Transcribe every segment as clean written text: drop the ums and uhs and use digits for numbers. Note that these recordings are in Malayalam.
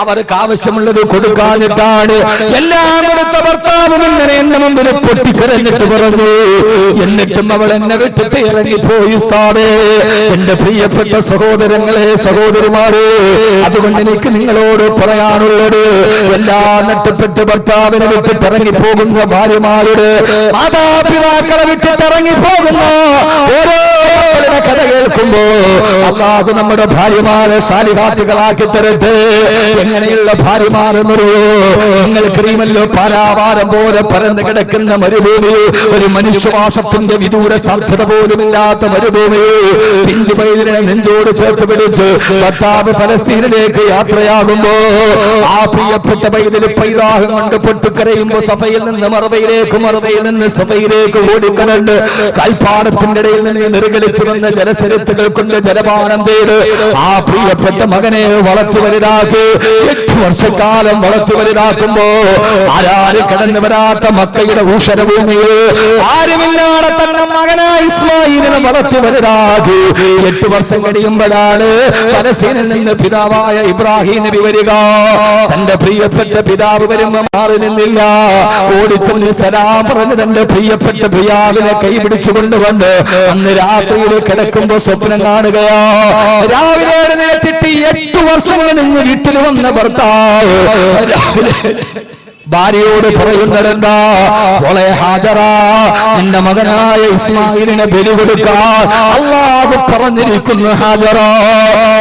അവർക്ക് ആവശ്യമുള്ളത് കൊടുക്കാനിട്ടാണ്. എല്ലാം കൊടുത്ത ഭർത്താവും ഇങ്ങനെ എന്റെ മുമ്പിൽ പൊട്ടിക്കരഞ്ഞിട്ട് പറഞ്ഞു, എന്നിട്ടും അവൾ എന്നെ വിട്ടിട്ട് ഇറങ്ങിപ്പോയി. ഉസ്താദേ, എന്റെ പ്രിയപ്പെട്ട സഹോദരങ്ങളെ, സഹോദരിമാരെ, അതുകൊണ്ട് എനിക്ക് നിങ്ങളോട് പറയാനുള്ളത്, എല്ലാ നഷ്ടപ്പെട്ട് ഭർത്താവിനെ വിട്ടിട്ട് ഇറങ്ങിപ്പോകുന്ന ഭാര്യമാരുടെ, മാതാപിതാക്കളെ വിട്ടിട്ട് ഇറങ്ങിപ്പോകുന്ന ഓരോ കഥ കേൾക്കുമ്പോ അല്ലാഹു നമ്മുടെ ഭാര്യമാരെ സാലിഹാത്തുകളാക്കി തരട്ടെ. എങ്ങനെയുള്ള ഭാര്യമാരെന്നറിയോ? നിങ്ങൾക്കറിയുമല്ലോ, പാലാവാരം പോലെ പരന്നു കിടക്കുന്ന മരുഭൂമി, ഒരു മനുഷ്യവാസത്തിന്റെ വിദൂര സാധ്യത പോലുമില്ലാത്ത മരുഭൂമി, പിഞ്ചു പൈതലിനെ നെഞ്ചോട് ചേർത്ത് പിടിച്ച് ഭർത്താവ് ഫലസ്തീനിലേക്ക് യാത്രയാകുമ്പോ ആ പ്രിയപ്പെട്ട പൈതല് പൈതാഹം കൊണ്ട് പൊട്ടിക്കരയുമ്പോ സഫയിൽ നിന്ന് മറവയിലേക്ക്, മറവയിൽ നിന്ന് സഫയിലേക്ക് ഓടിക്കലണ്ട് കാൽപ്പാടത്തിന്റെ ഇടയിൽ നിന്ന് നിർഗലിച്ചു വന്ന ജലസരത്തുകൾ കൊണ്ട് ജലപാനം ചെയ്ത് ആ പ്രിയപ്പെട്ട മകനെ വളർത്തു വലുതാക്കി 8 വർഷക്കാലം വളർത്തു വലുതാക്കുമ്പോ ആരാരും കടന്നു വരാത്ത മക്കയുടെ ഊഷരഭൂമിയിൽ ആരുമില്ലാതെ തന്നെ മകനായ ഇസ്മായിലിനെ വളർത്തു വലുതാക്കി 8 വർഷം കഴിയുമ്പോഴാണ് ഫലസ്തീനിൽ നിന്ന് പിതാവായ ഇബ്രാഹിം നബി വരിക. തന്റെ പ്രിയപ്പെട്ട പിതാവ് വരുമ്പോ മാറി നിന്നില്ല, ഓടിച്ചെന്ന് സലാം പറഞ്ഞ് തന്റെ പ്രിയപ്പെട്ട പ്രിയാവിനെ കൈപിടിച്ചു കൊണ്ടുവന്ന് അന്ന് രാത്രിയിൽ കിടക്കുമ്പോ സ്വപ്നം കാണുകയാ. രാവിലെ എഴുന്നേറ്റിട്ട് 8 വർഷങ്ങൾ നിന്ന് വീട്ടിൽ വന്ന ഭർത്താവ് രാവിലെ ഭാര്യയോട് പറയുന്നതെന്താ? മോളെ ഹാജറ, നിന്റെ മകനായ ഇസ്മായിലിനെ ബലി കൊടുക്കാൻ അല്ലാഹു പറഞ്ഞിരിക്കുന്നു. ഹാജറ,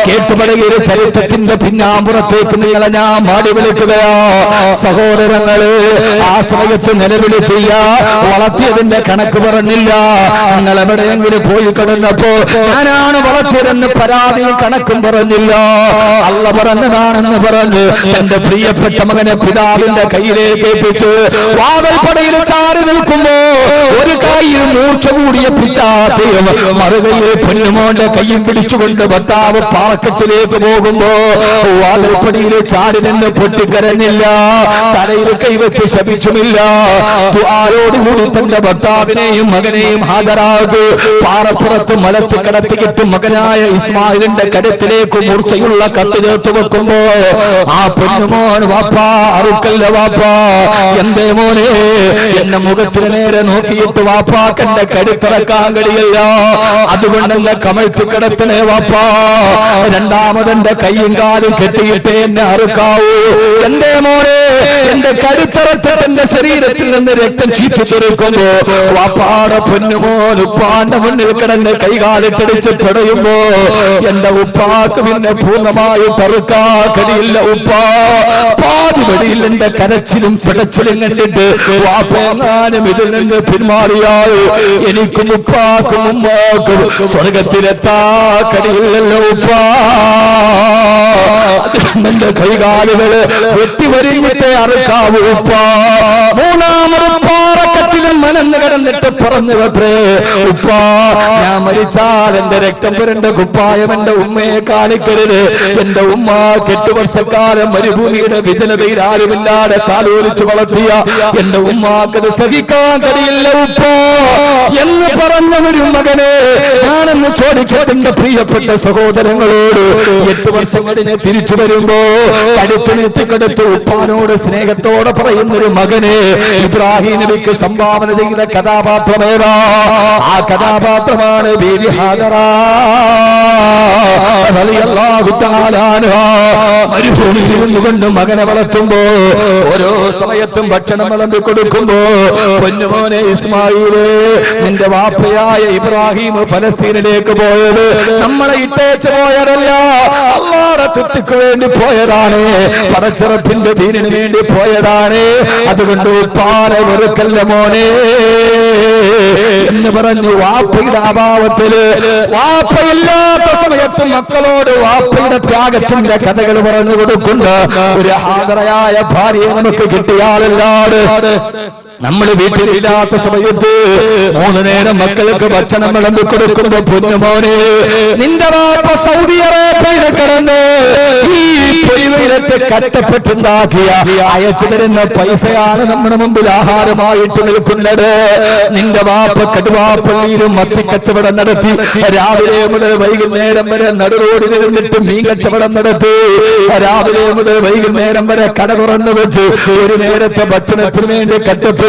കേട്ടുപഴകിയ ചരിത്രത്തിന്റെ പിന്നാമ്പുറത്തേക്ക് നിങ്ങളെ ഞാൻ മാടി വിളിക്കുകയാ. സഹോദരങ്ങള്, ആ സമയത്ത് നിലവിളിച്ചില്ല, വളർത്തിയതിന്റെ കണക്ക് പറഞ്ഞില്ല. നിങ്ങൾ എവിടെയെങ്കിലും പോയി കിടന്നപ്പോ ഞാനാണ് വളർത്തിയതെന്ന് പരാതി കണക്കും പറഞ്ഞില്ല. അള്ള പറഞ്ഞതാണെന്ന് പറഞ്ഞ് എന്റെ പ്രിയപ്പെട്ട മകനെ പിതാവിന്റെ കയ്യിൽ കേൾപ്പിച്ച് വാവൽപ്പടയിൽ ചാടി നിൽക്കുമ്പോ ഒരു കൈയിൽ മൂർച്ച കൂടിയ പിച്ചാത്തിയും മറുകയിൽ പൊന്നുമോന്റെ കയ്യും പിടിച്ചുകൊണ്ട് ഭർത്താവ് പാറക്കെട്ടിലേക്ക് പോകുമ്പോ വാവൽപ്പടിയിൽ ചാടി നിന്ന് പൊട്ടിക്കരഞ്ഞില്ല, തലയിൽ കൈവച്ച് ശപിച്ചുമില്ല. ആരോടുകൂടി തന്റെ ഭർത്താവിനെയും മകനെയും ഹാജരാകു പാറപ്പുറത്ത് മലത്ത് കിടത്തിയിട്ട് മകനായ ഇസ്മായിലിന്റെ കടുത്തിലേക്ക് മൂർച്ചയുള്ള കത്ത് ചേർത്ത് വെക്കുമ്പോ ആ പൊന്നുമോൻ വാപ്പാ അറുക്കല്ല വാപ്പ, എന്തേ മോനെ, എന്നെ മുഖത്തിന് നേരെ നോക്കിയിട്ട് വാപ്പാക്കന്റെ കടുത്തിറക്കാൻ കഴിയില്ല, അതുകൊണ്ട് എന്നെ കമഴ്ത്തി കിടത്തണേ വാപ്പാ. രണ്ടാമതെന്റെ കയ്യും കാലും കെട്ടിയിട്ട് എന്നെ അറുക്കാവൂ. എന്തേ മോനെ, എന്റെ കടുത്തിറത്തിട്ട് എന്റെ ശരീരത്തിൽ നിന്ന് രക്തം ചീറ്റിച്ചെടുക്കുമ്പോ വാപ്പാടെ പൊന്നുമോൻ ഉപ്പാന്റെ മുന്നിൽ കിടന്ന് കൈകാലിട്ടടിച്ച് പിടയുമ്പോ എന്റെ ഉപ്പാക്ക് പിന്നെ പൂർണ്ണമായി തറുക്കാ കഴിയില്ല. ഉപ്പാ പാതി വഴിയിൽ എന്റെ കരച്ചിലും പിടച്ചിലും കണ്ടിട്ട് വാപ്പേങ്ങാനും ഇതിൽ നിന്ന് പിന്മാറിയായോ എനിക്കും ഉപ്പാക്കും ഉമ്മാക്കും സ്വർഗത്തിലെത്താ കഴിയില്ലല്ലോ ഉപ്പാ. എന്റെ കൈകാലുകള് വെട്ടിവരിഞ്ഞിട്ടേ അറുക്കാവൂ ഉപ്പാ. മൂന്നാമത് പാറക്കട്ടിലും മനന്ന് കിടന്നിട്ട് പറഞ്ഞു വെത്രേ, ഉപ്പാ ഞാൻ മരിച്ചാൽ എന്റെ രക്തം പുരണ്ട കുപ്പായം എന്റെ ഉമ്മയെ കാണിക്കരുത്. എന്റെ ഉമ്മ 8 വർഷക്കാലം മരുഭൂമിയുടെ വിജനതയിൽ ആരുമില്ലാതെ താലോലിച്ചു വളർത്തിയ എന്റെ ഉമ്മാക്കത് സഹിക്കാൻ കഴിയില്ല ഉപ്പോ എന്ന് പറഞ്ഞ ഒരു മകനെ ഞാനെന്ന് ചോദിച്ചതിന്റെ പ്രിയപ്പെട്ട സഹോദരങ്ങളോട് 8 വർഷം കഴിഞ്ഞ് തിരിച്ചു വരുമ്പോ കടുത്തിനെത്തിക്കടുത്ത് ഉപ്പാനോട് സ്നേഹത്തോടെ പറയുന്നൊരു മകനെ ഇബ്രാഹിം നബിക്ക് സംഭാവന ചെയ്ത കഥാപാത്രമേതാ? ആ കഥാപാത്രമാണ് ബീവി ഹാജറ റളിയല്ലാഹു തആല അൻഹാ. മരുഭൂമിയിൽ നിന്നുകൊണ്ട് മകനെ വളർത്തുമ്പോ ഓരോ സമയത്തും ഭക്ഷണം വിളമ്പി കൊടുക്കുമ്പോ പൊന്നുമോനെ ഇസ്മായില്, നിന്റെ വാപ്പയായ ഇബ്രാഹിം ഫലസ്തീനിലേക്ക് പോയത് നമ്മളെ ഇട്ടേച്ച് പോയതല്ല, അല്ലാഹുവിന്റെ തൃപ്തിക്ക് വേണ്ടി പോയതാണ്, പടച്ചറപ്പിന്റെ ദീനിന് വേണ്ടി പോയതാണ്. അതുകൊണ്ട് ഉപ്പാനെ വെറുക്കല്ല മോനെ എന്ന് പറഞ്ഞു വാപ്പയുടെ അഭാവത്തില്, വാപ്പയില്ലാത്ത സമയത്ത് മക്കളോട് വാപ്പയുടെ ത്യാഗത്തിന്റെ കഥകൾ പറഞ്ഞു കൊടുക്കുന്ന ഒരു ഹാജറയായ ഭാര്യയെ നമുക്ക് കിട്ടിയാലല്ലാതെ നമ്മൾ വീട്ടിലില്ലാത്ത സമയത്ത് 3 നേരം മക്കൾക്ക് ഭക്ഷണം വിളമ്പി കൊടുക്കുമ്പോ പൊന്നുമോനെ നിന്റെ വാപ്പ സൗദി അറേബ്യയിൽ കിടന്ന് ഈ പൊരിവയിലത്തെ കഷ്ടപ്പെട്ടുണ്ടാക്കിയ അയച്ചു തരുന്ന പൈസയാണ് നമ്മുടെ മുമ്പിൽ ആഹാരമായിട്ട് നിൽക്കുന്നത്. നിന്റെ വാപ്പ കടുവാപ്പള്ളിയിലും മത്തിക്കച്ചവടം നടത്തി രാവിലെ മുതൽ വൈകുന്നേരം വരെ നടുറോഡിൽ ഇരുന്നിട്ട് മീൻ കച്ചവടം നടത്തി രാവിലെ മുതൽ വൈകുന്നേരം വരെ കട തുറന്നു വെച്ച് ഒരു നേരത്തെ ഭക്ഷണത്തിന് വേണ്ടി കഷ്ടപ്പെട്ടു.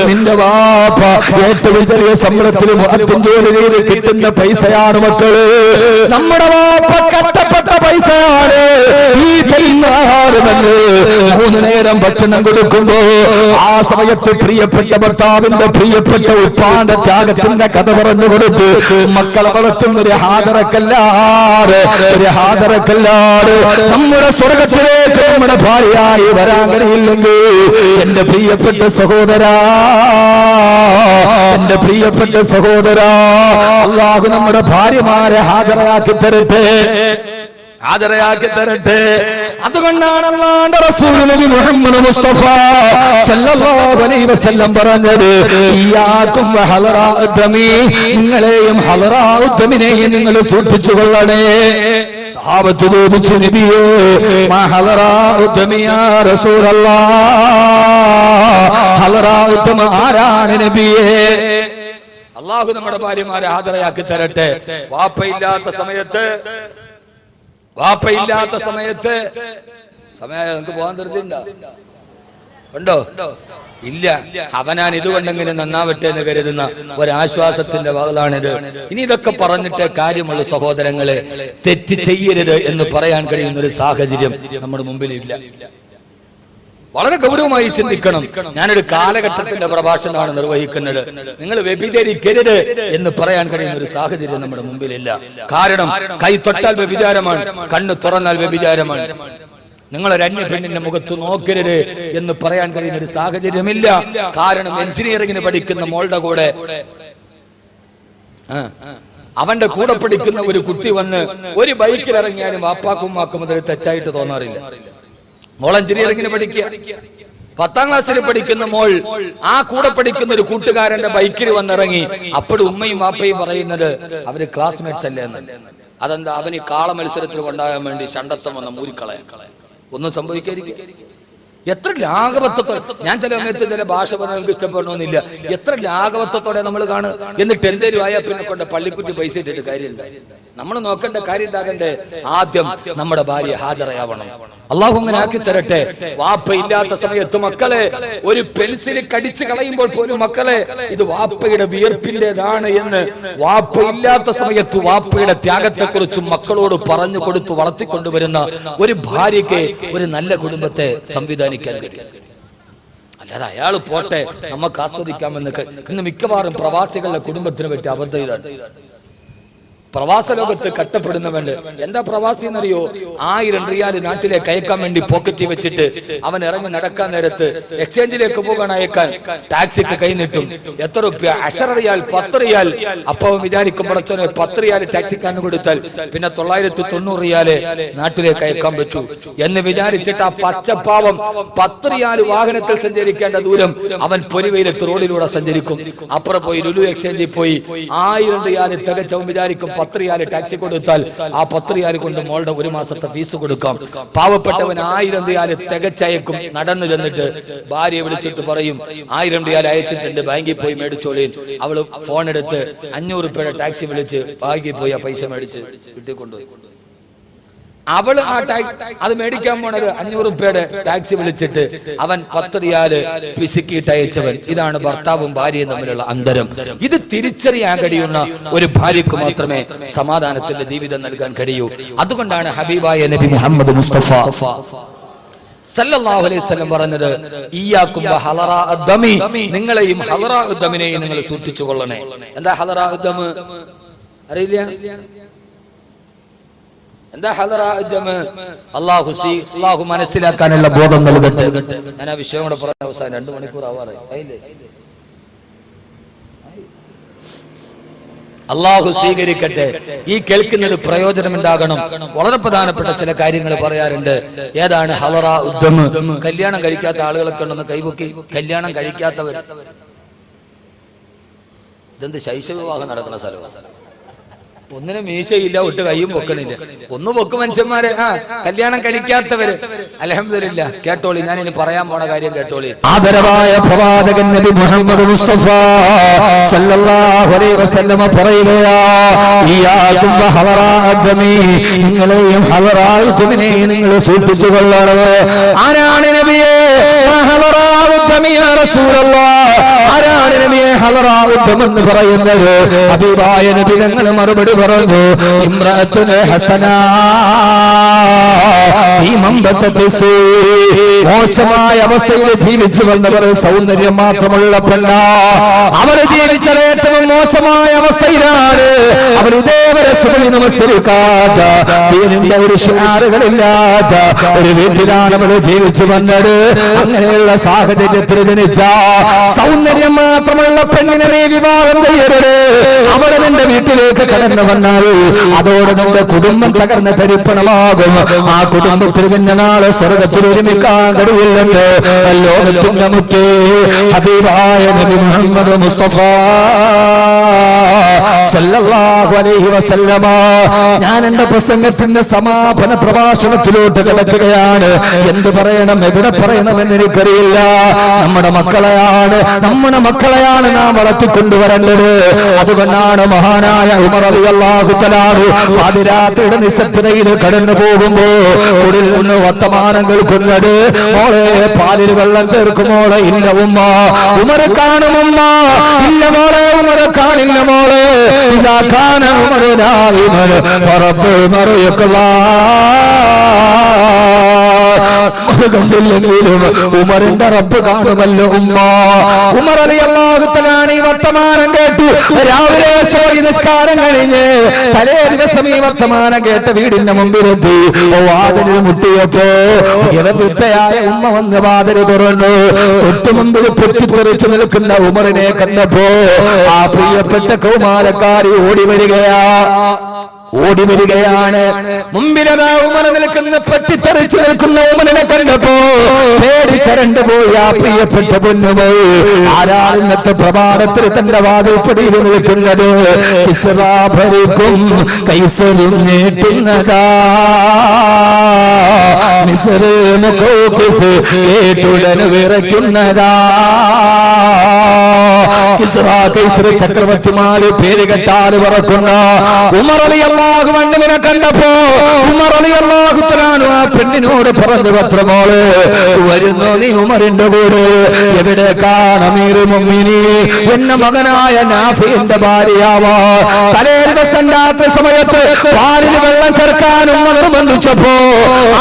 നിന്റെ വാപ്പ ഏറ്റവും ചെറിയ ശമ്പളത്തിലും ജോലി ചെയ്ത് കിട്ടുന്ന പൈസയാണ് മക്കള്. നമ്മുടെ വാപ്പ കഷ്ടപ്പെട്ട പൈസയാണ് ഈ തരുന്ന ആഹാരമെന്ന് 3 നേരം ഭക്ഷണം കൊടുക്കുമ്പോ ആ സമയത്ത് പ്രിയപ്പെട്ട ഭർത്താവിന്റെ പ്രിയപ്പെട്ട ഉപ്പാന്റെ ത്യാഗത്തിന്റെ കഥ പറഞ്ഞു കൊടുത്ത് മക്കളെ വളർത്തുന്ന ഒരു ഹാദറക്കല്ലാതെ നമ്മുടെ സ്വർഗത്തിലേക്ക് നമ്മുടെ ഭാര്യയായി വരാൻ കഴിയില്ലെങ്കിൽ എന്റെ പ്രിയപ്പെട്ട സഹോദരാ, എന്റെ പ്രിയപ്പെട്ട സഹോദരാ, അല്ലാഹു നമ്മുടെ ഭാര്യമാരെ ഹാജരാക്കി തരട്ടെ, ഹാജരാക്കി തരട്ടെ. അതുകൊണ്ടാണ് അല്ലാഹുവിന്റെ റസൂൽ നബി മുഹമ്മദ് മുസ്തഫ സല്ലല്ലാഹു അലൈഹി വസല്ലം പറഞ്ഞത് ഇയ്യാകും വഹലറാഉദ്ദമി, നിങ്ങളെയും ഹലറാഉദ്ദമിനെയും നിങ്ങൾ സൂക്ഷിച്ചുകൊള്ളണേ. സഹാബത്ത് ചോദിച്ചു നബിയേ മാ ഹലറാഉദ്ദമി യാ റസൂലല്ലാഹ്, ഹലറാഉദ്ദമ ആരാണ് നബിയേ? അല്ലാഹു നമ്മുടെ ഭാര്യമാരെ ഹാജരാക്കി തരട്ടെ. വാപ്പയില്ലാത്ത സമയത്ത് സമയം നിങ്ങൾക്ക് പോകാൻ ഉണ്ടോ? ഇല്ല. അവനാൻ ഇതുകൊണ്ടെങ്കിലും നന്നാവട്ടെ എന്ന് കരുതുന്ന ഒരാശ്വാസത്തിന്റെ വാളാണിത്. ഇനി ഇതൊക്കെ പറഞ്ഞിട്ട് കാര്യമുള്ള സഹോദരങ്ങളെ, തെറ്റ് ചെയ്യരുത് എന്ന് പറയാൻ കഴിയുന്ന ഒരു സാഹചര്യം നമ്മുടെ മുമ്പിലില്ല. വളരെ ഗൗരവമായി ചിന്തിക്കണം. ഞാനൊരു കാലഘട്ടത്തിന്റെ പ്രഭാഷണമാണ് നിർവഹിക്കുന്നത്. നിങ്ങൾ വ്യഭിചരിക്കരുത് എന്ന് പറയാൻ കഴിയുന്ന ഒരു സാഹചര്യം നമ്മുടെ മുമ്പിലില്ല. കാരണം കൈ തൊട്ടാൽ വ്യഭിചാരമാണ്, കണ്ണ് തുറന്നാൽ വ്യഭിചാരമാണ്. നിങ്ങൾ ഒരു അന്യ പെണ്ണിന്റെ മുഖത്ത് നോക്കരുത് എന്ന് പറയാൻ കഴിയുന്ന ഒരു സാഹചര്യമില്ല. കാരണം എഞ്ചിനീയറിംഗിന് പഠിക്കുന്ന മോളുടെ കൂടെ അവന്റെ കൂടെ പഠിക്കുന്ന ഒരു കുട്ടി വന്ന് ഒരു ബൈക്കിൽ ഇറങ്ങിയാലും വാപ്പാക്കും വാക്കും മുതൽ തെറ്റായിട്ട് തോന്നാറില്ല. മോൾ എഞ്ചിനീയറിംഗിന് പഠിക്കുക, 10ാം ക്ലാസ്സിൽ പഠിക്കുന്ന മോൾ ആ കൂടെ പഠിക്കുന്ന ഒരു കൂട്ടുകാരന്റെ ബൈക്കിൽ വന്നിറങ്ങി. അപ്പോഴും ഉമ്മയും വാപ്പയും പറയുന്നത് അവര് ക്ലാസ്മേറ്റ്സ് അല്ലേ എന്ന്. അതെന്താ? അവന് കാള മത്സരത്തിൽ കൊണ്ടാകാൻ വേണ്ടി ചണ്ടത്തം വന്ന മൂരിക്കളയാൻ ഒന്നും സംഭവിക്കാതിരിക്കും. എത്ര ലാഘവത്വത്തോടെ, ഞാൻ ചില സമയത്ത് ചില ഭാഷ പറഞ്ഞാൽ നമുക്ക് ഇഷ്ടപ്പെടണമെന്നില്ല, എത്ര ലാഘവത്വത്തോടെ നമ്മൾ കാണും. എന്നിട്ട് എന്തേലും ആയാൽ പിന്നെ കൊണ്ട് പള്ളിക്കുറ്റി പൈസ ഇട്ടിട്ട് കാര്യമില്ല. നമ്മൾ നോക്കേണ്ട കാര്യം ഉണ്ടാകണ്ടേ, ആദ്യം നമ്മുടെ ഭാര്യ ഹാജരാവണം. അള്ളാഹു അങ്ങനെ ആക്കി തരട്ടെ. വാപ്പ ഇല്ലാത്ത സമയത്ത് മക്കളെ ഒരു പെൻസിൽ കടിച്ചു കളയുമ്പോൾ പോലും മക്കളെ ഇത് വാപ്പയുടെ വിയർപ്പിന്റേതാണ് എന്ന് വാപ്പ ഇല്ലാത്ത സമയത്ത് വാപ്പയുടെ ത്യാഗത്തെക്കുറിച്ചും മക്കളോട് പറഞ്ഞു കൊടുത്തു വളർത്തിക്കൊണ്ടുവരുന്ന ഒരു ഭാര്യയ്ക്ക് ഒരു നല്ല കുടുംബത്തെ സംവിധാനിക്കാൻ കഴിയും. അല്ലാതെ അയാൾ പോട്ടെ നമുക്ക് ആസ്വദിക്കാമെന്നൊക്കെ. ഇന്ന് മിക്കവാറും പ്രവാസികളുടെ കുടുംബത്തിനെ പറ്റി അബദ്ധം ഇതാണ്. പ്രവാസ ലോകത്ത് കഷ്ടപ്പെടുന്നവണ്ട്. എന്താ പ്രവാസി എന്നറിയോ? 1000 റിയാൽ നാട്ടിലേക്ക് അയക്കാൻ വേണ്ടി പോക്കറ്റിൽ വെച്ചിട്ട് അവൻ ഇറങ്ങി നടക്കാൻ നേരത്ത് എക്സ്ചേഞ്ചിലേക്ക് പോകാൻ അയക്കാൻ ടാക്സിക്ക് കൈ നീട്ടും. എത്ര റുപ്യ? 10 റിയാൽ, 10 റിയാൽ. അപ്പൊ വിചാരിക്കും പടച്ചോനെ 10 റിയാൽ ടാക്സിക്കാരന് കൊടുത്താൽ പിന്നെ 990 റിയാല് നാട്ടിലേക്ക് അയക്കാൻ പറ്റൂ എന്ന് വിചാരിച്ചിട്ട് ആ പച്ചപ്പാവം 10 റിയാൽ വാഹനത്തിൽ സഞ്ചരിക്കേണ്ട ദൂരം അവൻ പൊരിവയിലെത്ത് റോഡിലൂടെ സഞ്ചരിക്കും. അപ്പുറം പോയി ലുലു എക്സ്ചേഞ്ചിൽ പോയി 1000 റിയാൽ തികച്ചവൻ വിചാരിക്കും 10 റിയാൽ ടാക്സി കൊടുത്താൽ ആ 10 റിയാൽ കൊണ്ട് മോളുടെ 1 മാസത്തെ ഫീസ് കൊടുക്കാം. പാവപ്പെട്ടവൻ 1000 റിയാൽ തികച്ചയക്കും. നടന്നു ചെന്നിട്ട് ഭാര്യയെ വിളിച്ചിട്ട് പറയും 1000 റിയാൽ അയച്ചിട്ടുണ്ട്, ബാങ്കിൽ പോയി മേടിച്ചോളീൻ. അവള് ഫോൺ എടുത്ത് 500 രൂപയുടെ ടാക്സി വിളിച്ച് ബാങ്കിൽ പോയി ആ പൈസ മേടിച്ച് വീട്ടിൽ കൊണ്ടുപോയി. അവള് അത് മേടിക്കാൻ പോണത് 500 രൂപയുടെ ടാക്സി വിളിച്ചിട്ട് അവൻ 10 റിയാല് പിശുക്കിയിട്ട് അയച്ചവൻ. ഇതാണ് ഭർത്താവും ഭാര്യയും തമ്മിലുള്ള അന്തരം. ഇത് തിരിച്ചറിയാൻ കഴിയുന്ന ഒരു ഭാര്യക്ക് മാത്രമേ സമാധാനത്തിന്റെ ജീവിതം നൽകാൻ കഴിയൂ. അതുകൊണ്ടാണ് ഹബീബായ നബി മുഹമ്മദ് മുസ്തഫ സല്ലല്ലാഹു അലൈഹി വസല്ലം പറഞ്ഞത് ഇയ്യാകും വഹലറാഉദ്ദമി, നിങ്ങളെയും ഹലറാഉദ്ദമിനെയും നിങ്ങൾ സൂക്ഷിച്ചു കൊള്ളണേ. എന്താ ഹലറാഉദ്ദം അറിയില്ല? എന്താ ഹലറാഉദ്ദം? അല്ലാഹു മനസ്സിലാക്കാനുള്ള ബോധം നൽകട്ടെ. ഞാൻ ആ വിഷയം കൂടെ പറഞ്ഞ അവസാനം 2 മണിക്കൂർ ആവാറായി. അള്ളാഹു സ്വീകരിക്കട്ടെ. ഈ കേൾക്കുന്നത് പ്രയോജനമുണ്ടാകണം. വളരെ പ്രധാനപ്പെട്ട ചില കാര്യങ്ങൾ പറയാറുണ്ട്. ഏതാണ് ഹളറ ഉദ്ദം? കല്യാണം കഴിക്കാത്ത ആളുകളൊക്കെ ഉണ്ടെന്ന് കൈപൊക്കി. കല്യാണം കഴിക്കാത്തവർ, ഇതെന്ത് ശൈശവ വിവാഹം നടക്കുന്ന സ്ഥലമാണ്? ഒന്നിനും മീശയില്ല, ഒട്ട് കയ്യും പൊക്കണില്ല. ഒന്ന് പൊക്ക് മനുഷ്യന്മാരെ. കല്യാണം കഴിക്കാത്തവര് അൽഹംദുലില്ലാ. കേട്ടോളി, ഞാൻ ഇനി പറയാൻ പോണ കാര്യം കേട്ടോളി. ആദരവായ പ്രവാചകൻ നബി മുഹമ്മദ് മുസ്തഫ സല്ലല്ലാഹു അലൈഹി വസല്ലമ പറയുകയാ, ഇയ്യാകും വഹവറാഅദ്മി, നിങ്ങളെയും ഹവറാഅദ്മിനെ നിങ്ങൾ സൂക്ഷിച്ചുകൊള്ളണം. ആരാണ് നബിയേ ഹവറാഅദ്മി യാ റസൂലല്ലാഹ്? ആരാണ് നബിയേ ഹവറാഅദ്മി എന്ന് പറയുന്നത്? ഹബീബായ നബി തങ്ങൾ മറുപടി പറഞ്ഞു, ഇംറഅത്തുൻ ഹസന ഫീ മംബതത്തി സൂ, മോശമായ അവസ്ഥയിൽ ജീവിച്ചു വന്നവർ, സൗന്ദര്യം മാത്രമുള്ള പെണ്ണ. അവർ ജീവിച്ചത് ഏറ്റവും മോശമായ അവസ്ഥയിലാണ്. അവർ ഇതേവരെ സുബഹി നമസ്കരിക്കാത്ത, ദീനിന്റെ ഒരു ഷിആറുകളില്ലാത്ത ഒരു വീട്ടിലാണ് അവർ ജീവിച്ചു വന്നത്. അങ്ങനെയുള്ള സാഹചര്യത്തിൽ ജനിച്ച സൗന്ദര്യം മാത്രമുള്ള പെണ്ണിനെ നീ വിവാഹം ചെയ്യരുത്. അവളെ നിന്റെ വീട്ടിലേക്ക് കടന്നു വന്നാൽ അതോടെ നിന്റെ കുടുംബം തകർന്ന് തരിപ്പണമാകും. ആ കുടുംബത്തിൽ പിന്നെ നാളെ സ്വർഗത്തിൽ ഒരുമിക്കാൻ കഴിയില്ലെന്ന് ലോകത്തിന്റെ മുറ്റേ ഹബീബായ നബി മുഹമ്മദ് മുസ്തഫ സല്ലല്ലാഹു അലൈഹി വസല്ലമ. ഞാൻ എന്റെ പ്രസംഗത്തിന്റെ സമാപന പ്രഭാഷണത്തിലോട്ട് കിടക്കുകയാണ്. എന്ത് പറയണം, എവിടെ പറയണമെന്ന് എനിക്കറിയില്ല. നമ്മുടെ മക്കളെയാണ് നാം വളർത്തിക്കൊണ്ടുവരേണ്ടത്. അതുകൊണ്ടാണ് മഹാനായ ഉമർ റളിയല്ലാഹു തആല പാതിരാത്രിയുടെ നിശബ്ദതയിൽ കടന്നു പോകുമ്പോ ഉള്ളിൽ നിന്ന് വർത്തമാനങ്ങൾ കൊണ്ടത്, മോളെ പാലിൽ വെള്ളം ചേർക്കുമോളെ? ഇല്ല ഉമ്മ. ഉമർ കാണുമമ്മ? ഇല്ല മോളെ. ഉമർ കാണില്ല മോളെ. ഇതാ കാണ ഉമർ നായിമർ ഫറബ് മറിയക്കല്ല. ഉമറിന്റെ റബ്ബ് കാണുമല്ലോ ഉമ്മ. ഉമർ റളിയല്ലാഹു തആല ഈ വർത്തമാനം കേട്ടു. രാവിലെ സൂര്യ നിസ്കാരം കഴിഞ്ഞ് തലേ ദിവസം ഈ വർത്തമാനം കേട്ട വീടിന്റെ മുമ്പിലെത്തി. വാതിലിൽ മുട്ടിയപ്പോ ഇരവിത്തയായ ഉമ്മ വന്ന് വാതിൽ തുറന്നു. തൊട്ടു മുമ്പിൽ പൊട്ടിത്തെറിച്ചു നിൽക്കുന്ന ഉമറിനെ കണ്ടപ്പോ ആ പ്രിയപ്പെട്ട കൗമാരക്കാരി ഓടി വരികയാണ്. മുമ്പിലതാ ഉമർ നിൽക്കുന്ന, പൊട്ടിത്തെറിച്ചു നിൽക്കുന്ന ഉമറിനെ കണ്ടപ്പോ പേടിച്ചരണ്ടു പോയി ആ പ്രിയപ്പെട്ട പൊന്നുപോയി. ആരാണ് ഇന്നത്തെ പ്രഭാതത്തിൽ തന്റെ വാതിൽപ്പടിയിൽ നിൽക്കുന്നത്? കിസ്റാ ഭരിക്കും കൈസരും നീട്ടുന്നതാ, മിസ്റ് മുഖോക്കിസ് കേട്ടുടന് വിറയ്ക്കുന്നതാ. കിസ്റാ കൈസർ ചക്രവർത്തിമാര് പേര് കെട്ടാറ് പറക്കുന്ന ഉമർ റളിയല്ലാഹു അൻഹുവിനെ കണ്ടപ്പോ ഉമർ റളിയല്ലാഹു തആല ആ പെണ്ണിനോട് പറഞ്ഞു, പത്രമോള് വരുന്നു നീ ഉമറിന്റെ കൂടെ. എവിടേക്കാണ് അമീറുൽ മുഅ്മിനീൻ? എന്റെ മകനായ നാഫിന്റെ ഭാര്യയാവാ. തലേ ദിവസം രാത്രി സമയത്ത് പാലിൽ വെള്ളം ചേർക്കാൻ ഉമ്മ നിർബന്ധിച്ചപ്പോ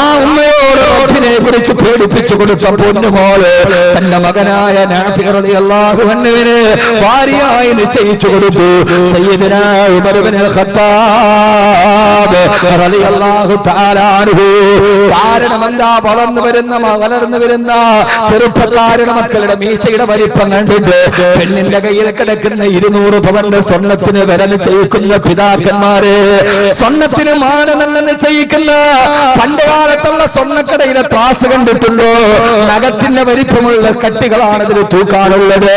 ആ ഉമ്മയോട് റബ്ബിനെ കുറിച്ച് പേടിപ്പിച്ചു കൊടുത്ത പൊന്നുമോള് തന്റെ മകനായ നാഫി റളിയല്ലാഹു അൻഹുവിനെ ഭാര്യയായി നിശ്ചയിച്ചു കൊടുത്തു. സയ്യിദുനാ ഉമർ ഇബ്നുൽ ഖത്താബ് റളിയല്ലാഹു തആല അൻഹു. കാരണം എന്താ? വളർന്നു വരുന്ന ചെറുപ്പക്കാരുടെ മക്കളുടെ മീശയുടെ വലിപ്പം കണ്ടിട്ട് പെണ്ണിന്റെ കയ്യിൽ കിടക്കുന്ന 200 പവന്റെ സ്വർണത്തിന് വില നിശ്ചയിക്കുന്ന പിതാക്കന്മാരെ, സ്വർണത്തിന് മാനദണ്ഡം നിശ്ചയിക്കുന്ന പണ്ട് കാലത്തുള്ള സ്വർണ്ണക്കടയിലെ ത്രാസ് കണ്ടിട്ടുണ്ടോ? നഖത്തിന്റെ വലിപ്പമുള്ള കട്ടികളാണ് ഇതിൽ തൂക്കാനുള്ളത്.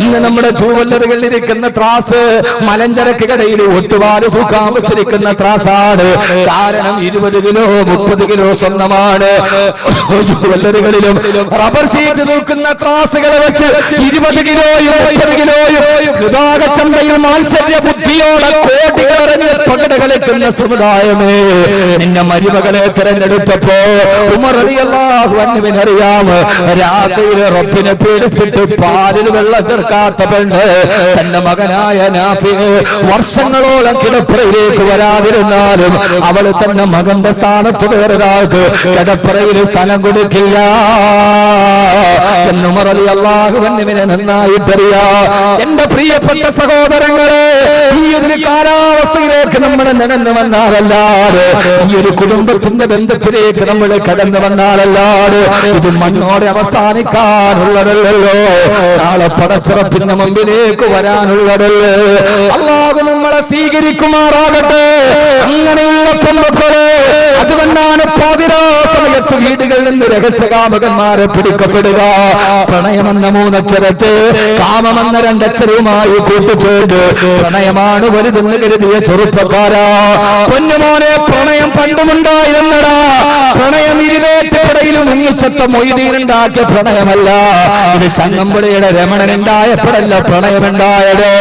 ഇന്ന് നമ്മുടെ ജൂവലറികളിൽ ഇരിക്കുന്ന ത്രാസ് മലഞ്ചരക്ക് കടയിൽ ഒട്ടുപാട് തൂക്കാൻ വെച്ചിരിക്കുന്ന ത്രാസാണ്. കാരണം 20 കിലോ 30 കിലോ സ്വർണ്ണമാണ്. ജൂവലറികളിലും റബ്ബർ ഷീറ്റ് തൂക്കുന്ന ത്രാസുകളെ വെച്ച് 20 കിലോയും 30 കിലോയും വിഭാഗച്ചന്തയിൽ മാത്സര്യ ബുദ്ധിയോടെ കോടികളറിഞ്ഞ് പകട കളിക്കുന്ന സമുദായമേ, നിന്റെ മരുമകളെ തിരഞ്ഞെടുത്തപ്പോ ഉമർ റളിയല്ലാഹു അൻഹുവിനെ അറിയാമോ? രാത്രിയിൽ റബ്ബിനെ പേടിച്ചിട്ട് പാലിൽ വെള്ളം ചേർക്കാത്ത പെണ്ണ് തന്റെ മകനായ നാഫി വർഷങ്ങളോളം കിടപ്പറയിലേക്ക് വരാതിരുന്നാലും അവൾ തന്റെ മകന്റെ സ്ഥാനത്ത് വേറൊരാൾക്ക് കിടപ്പറയിൽ സ്ഥലം കൊടുക്കില്ല എന്ന് ഉമർ റളിയല്ലാഹു അൻഹുവിനെ നന്നായിട്ടറിയാം. എന്റെ പ്രിയപ്പെട്ട സഹോദരങ്ങളെ, ഈ ഒരു കാലാവസ്ഥയിലേക്ക് നമ്മൾ നടന്നു വന്നാലല്ലാതെ, ഈ ഒരു കുടുംബത്തിന്റെ ബന്ധത്തിലേക്ക് നമ്മൾ കടന്നു വന്നാലല്ലാതെ നിലപാട് ഇത് മണ്ണോടെ അവസാനിക്കാനുള്ളതല്ലോ, നാളെ പടച്ചിറപ്പിന്റെ മുമ്പിലേക്ക് വരാനുള്ളതല്ലേ. അല്ലാഹു നമ്മളെ സ്വീകരിക്കുമാറാകട്ടെ. അങ്ങനെയുള്ള പെൺമക്കളെ, അതുകൊണ്ടാണ് പാതിരാ സമയത്ത് വീടുകളിൽ നിന്ന് രഹസ്യകാമകന്മാരെ പിടിക്കപ്പെടുക. പ്രണയമെന്ന മൂന്നക്ഷരത്തെ കാമമെന്ന രണ്ടക്ഷരവുമായി കൂട്ടിച്ചേർത്ത് പ്രണയമാണ് വലുതെന്ന് കരുതിയ ചെറുപ്പക്കാരാ, പൊന്നുമോനെ, പ്രണയം പണ്ടുമുണ്ടായിരുന്നടാ. പ്രണയം ഇരുവേറ്റപ്പടയിലും മുങ്ങിച്ചത്ത മൊയ്തീനുണ്ടാക്കിയ പ്രണയമല്ല, ഇത് ചങ്ങമ്പുഴയുടെ രമണനുണ്ടായപ്പോഴല്ല പ്രണയമുണ്ടായത്.